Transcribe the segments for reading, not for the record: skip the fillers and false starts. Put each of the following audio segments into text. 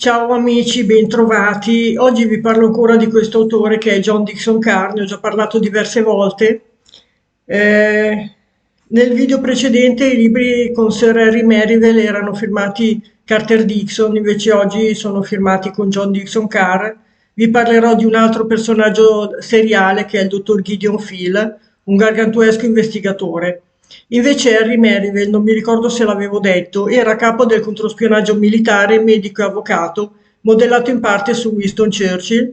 Ciao amici, bentrovati. Oggi vi parlo ancora di questo autore che è John Dixon Carr, ne ho già parlato diverse volte. Nel video precedente i libri con Sir Harry Merivale erano firmati Carter Dixon, invece oggi sono firmati con John Dixon Carr. Vi parlerò di un altro personaggio seriale che è il dottor Gideon Phil, un gargantuesco investigatore. Invece Harry Merivale, non mi ricordo se l'avevo detto, era capo del controspionaggio militare, medico e avvocato, modellato in parte su Winston Churchill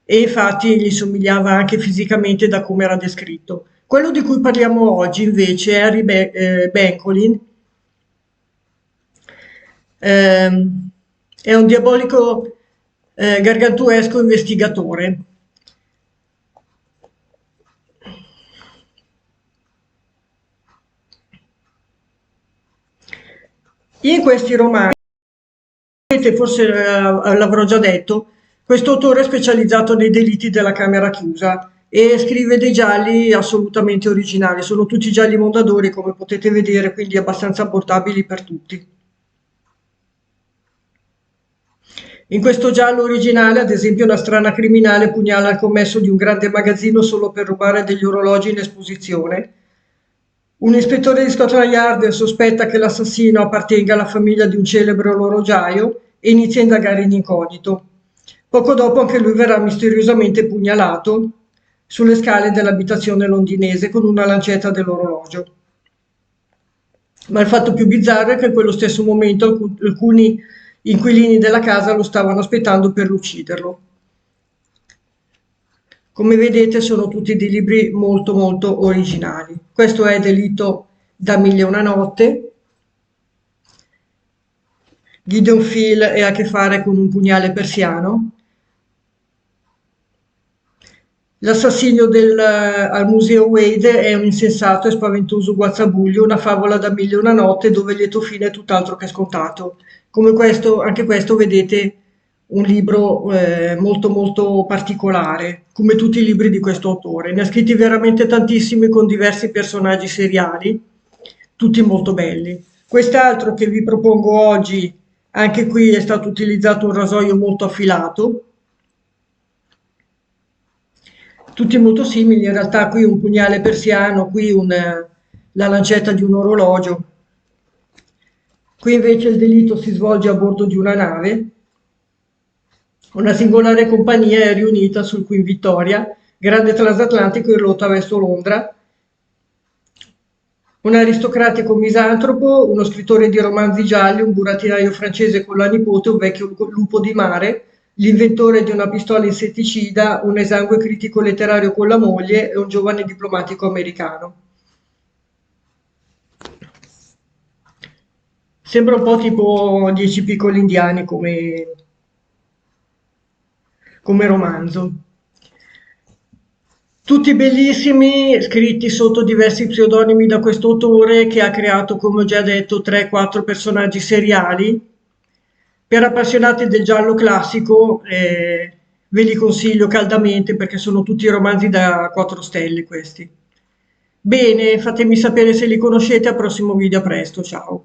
e infatti gli somigliava anche fisicamente da come era descritto. Quello di cui parliamo oggi invece è Bencolin. È un diabolico gargantuesco investigatore. In questi romanzi, forse l'avrò già detto, questo autore è specializzato nei delitti della camera chiusa e scrive dei gialli assolutamente originali. Sono tutti gialli Mondadori, come potete vedere, quindi abbastanza abbordabili per tutti. In questo giallo originale, ad esempio, una strana criminale pugnala il commesso di un grande magazzino solo per rubare degli orologi in esposizione. Un ispettore di Scotland Yard sospetta che l'assassino appartenga alla famiglia di un celebre orologiaio e inizia a indagare in incognito. Poco dopo anche lui verrà misteriosamente pugnalato sulle scale dell'abitazione londinese con una lancetta dell'orologio. Ma il fatto più bizzarro è che in quello stesso momento alcuni inquilini della casa lo stavano aspettando per ucciderlo. Come vedete sono tutti dei libri molto molto originali. Questo è Delitto da mille e una notte. Gideon Phil ha a che fare con un pugnale persiano. L'assassino al Museo Wade è un insensato e spaventoso guazzabuglio, una favola da mille e una notte dove il lieto fine è tutt'altro che scontato. Come questo, anche questo vedete un libro molto molto particolare, come tutti i libri di questo autore. Ne ha scritti veramente tantissimi con diversi personaggi seriali, tutti molto belli. Quest'altro che vi propongo oggi, anche qui è stato utilizzato un rasoio molto affilato, tutti molto simili, in realtà qui un pugnale persiano, qui la lancetta di un orologio. Qui invece il delitto si svolge a bordo di una nave. Una singolare compagnia è riunita sul Queen Victoria, grande transatlantico in rotta verso Londra. Un aristocratico misantropo, uno scrittore di romanzi gialli, un burattinaio francese con la nipote, un vecchio lupo di mare, l'inventore di una pistola insetticida, un esangue critico letterario con la moglie e un giovane diplomatico americano. Sembra un po' tipo 10 piccoli indiani come romanzo. Tutti bellissimi, scritti sotto diversi pseudonimi da questo autore che ha creato, come ho già detto, 3-4 personaggi seriali. Per appassionati del giallo classico, ve li consiglio caldamente perché sono tutti romanzi da 4 stelle questi. Bene, fatemi sapere se li conoscete, al prossimo video, a presto, ciao.